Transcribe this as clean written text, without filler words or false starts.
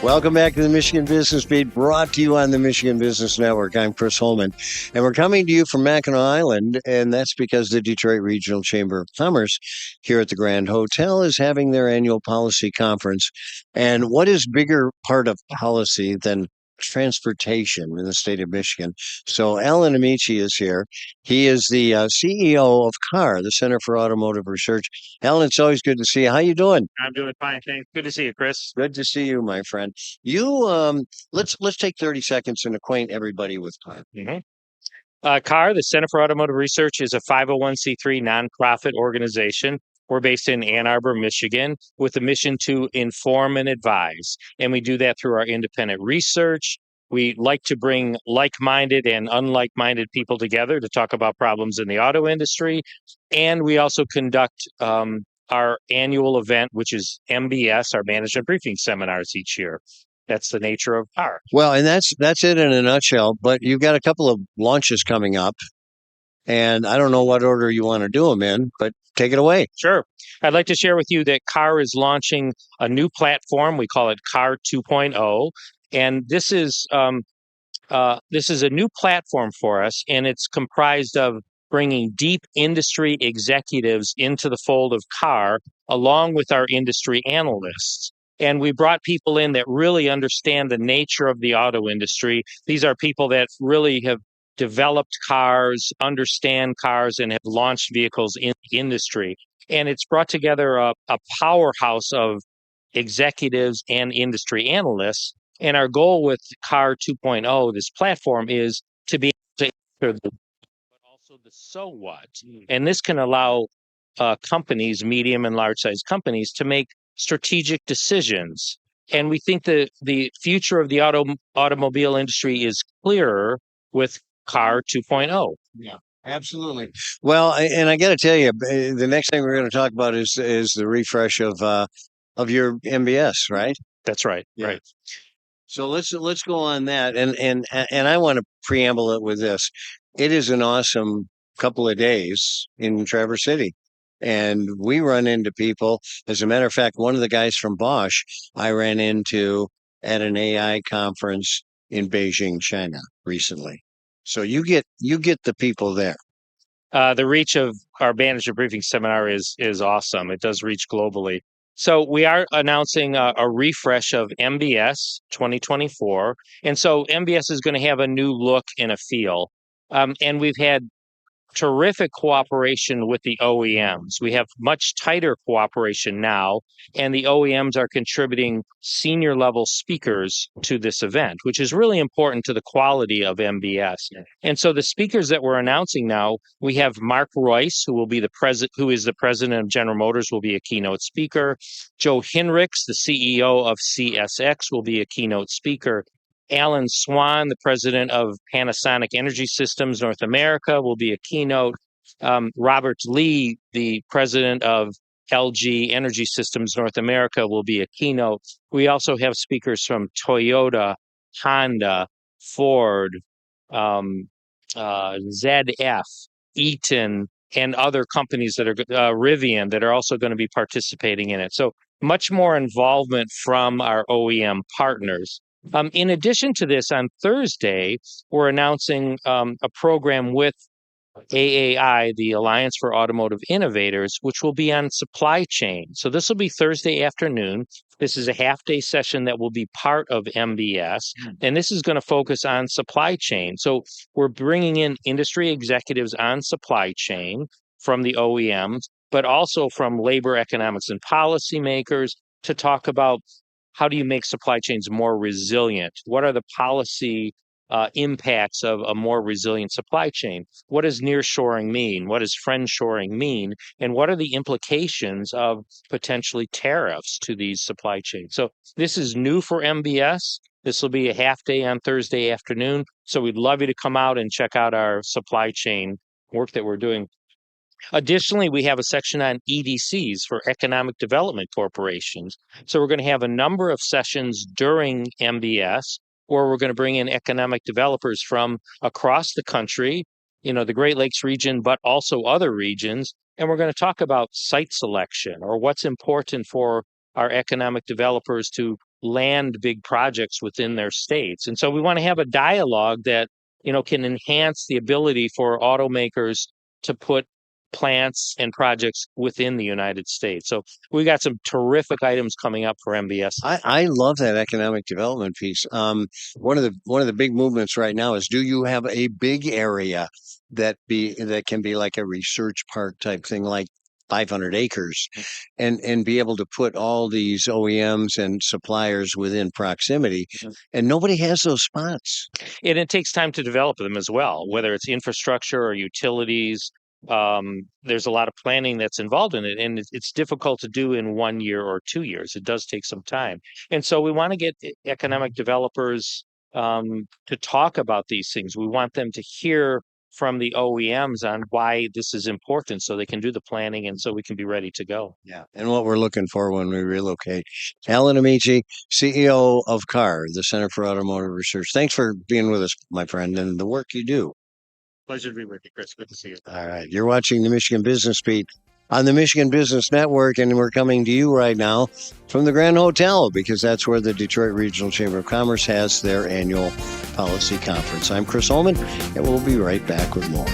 Welcome back to the Michigan Business Beat, brought to you on the Michigan Business Network. I'm Chris Holman, and we're coming to you from Mackinac Island, and that's because the Detroit Regional Chamber of Commerce here at the Grand Hotel is having their annual policy conference. And what is bigger part of policy than transportation in the state of Michigan? So Alan Amici is here. He is the CEO of CAR, the Center for Automotive Research. Alan, it's always good to see you. How you doing? I'm doing fine, thanks. Good to see you, Chris. Good to see you, my friend. Let's take 30 seconds and acquaint everybody with CAR. Mm-hmm. CAR, the Center for Automotive Research, is a 501c3 nonprofit organization. We're based in Ann Arbor, Michigan, with a mission to inform and advise. And we do that through our independent research. We like to bring like-minded and unlike-minded people together to talk about problems in the auto industry. And we also conduct our annual event, which is MBS, our management briefing seminars each year. That's the nature of CAR. Well, and that's it in a nutshell. But you've got a couple of launches coming up, and I don't know what order you want to do them in, but take it away. Sure. I'd like to share with you that CAR is launching a new platform. We call it CAR 2.0, and this is a new platform for us, and it's comprised of bringing deep industry executives into the fold of CAR, along with our industry analysts. And we brought people in that really understand the nature of the auto industry. These are people that really have developed cars, understand cars, and have launched vehicles in the industry. And it's brought together a powerhouse of executives and industry analysts. And our goal with CAR 2.0, this platform, is to be able to answer the but also the so what. And this can allow companies, medium and large size companies, to make strategic decisions. And we think that the future of the automobile industry is clearer with CAR 2.0. Yeah, absolutely. Well, and I got to tell you, the next thing we're going to talk about is the refresh of your MBS, right? That's right. Yeah. Right. So let's go on that, and I want to preamble it with this. It is an awesome couple of days in Traverse City, and we run into people. As a matter of fact, one of the guys from Bosch I ran into at an AI conference in Beijing, China, recently. So you get the people there. The reach of our manager briefing seminar is awesome. It does reach globally. So we are announcing a refresh of MBS 2024, and so MBS is going to have a new look and a feel. And we've had terrific cooperation with the OEMs. We have much tighter cooperation now, and the OEMs are contributing senior level speakers to this event, which is really important to the quality of MBS. And so the speakers that we're announcing now, we have Mark Royce, who will be who is the president of General Motors, will be a keynote speaker. Joe Hinrichs, the CEO of CSX, will be a keynote speaker. Alan Swan, the president of Panasonic Energy Systems North America, will be a keynote. Robert Lee, the president of LG Energy Systems North America, will be a keynote. We also have speakers from Toyota, Honda, Ford, ZF, Eaton, and other companies that are Rivian that are also going to be participating in it. So much more involvement from our OEM partners. In addition to this, on Thursday, we're announcing a program with AAI, the Alliance for Automotive Innovators, which will be on supply chain. So this will be Thursday afternoon. This is a half-day session that will be part of MBS, and this is going to focus on supply chain. So we're bringing in industry executives on supply chain from the OEMs, but also from labor economics and policymakers to talk about how do you make supply chains more resilient? What are the policy impacts of a more resilient supply chain? What does nearshoring mean? What does friendshoring mean? And what are the implications of potentially tariffs to these supply chains? So this is new for MBS. This will be a half day on Thursday afternoon. So we'd love you to come out and check out our supply chain work that we're doing. Additionally, we have a section on EDCs for economic development corporations. So we're going to have a number of sessions during MBS where we're going to bring in economic developers from across the country, the Great Lakes region, but also other regions. And we're going to talk about site selection or what's important for our economic developers to land big projects within their states. And so we want to have a dialogue that, can enhance the ability for automakers to put plants and projects within the United States. So we got some terrific items coming up for MBS. I love that economic development piece. One of the big movements right now is, do you have a big area that can be like a research park type thing, like 500 acres, and be able to put all these OEMs and suppliers within proximity, and nobody has those spots. And it takes time to develop them as well, whether it's infrastructure or utilities. There's a lot of planning that's involved in it, and it's difficult to do in 1 year or 2 years. It does take some time. And so we want to get economic developers to talk about these things. We want them to hear from the OEMs on why this is important so they can do the planning and so we can be ready to go. Yeah. And what we're looking for when we relocate. Alan Amici, CEO of CAR, the Center for Automotive Research. Thanks for being with us, my friend, and the work you do. Pleasure to be with you, Chris. Good to see you. All right. You're watching the Michigan Business Beat on the Michigan Business Network, and we're coming to you right now from the Grand Hotel, because that's where the Detroit Regional Chamber of Commerce has their annual policy conference. I'm Chris Holman, and we'll be right back with more.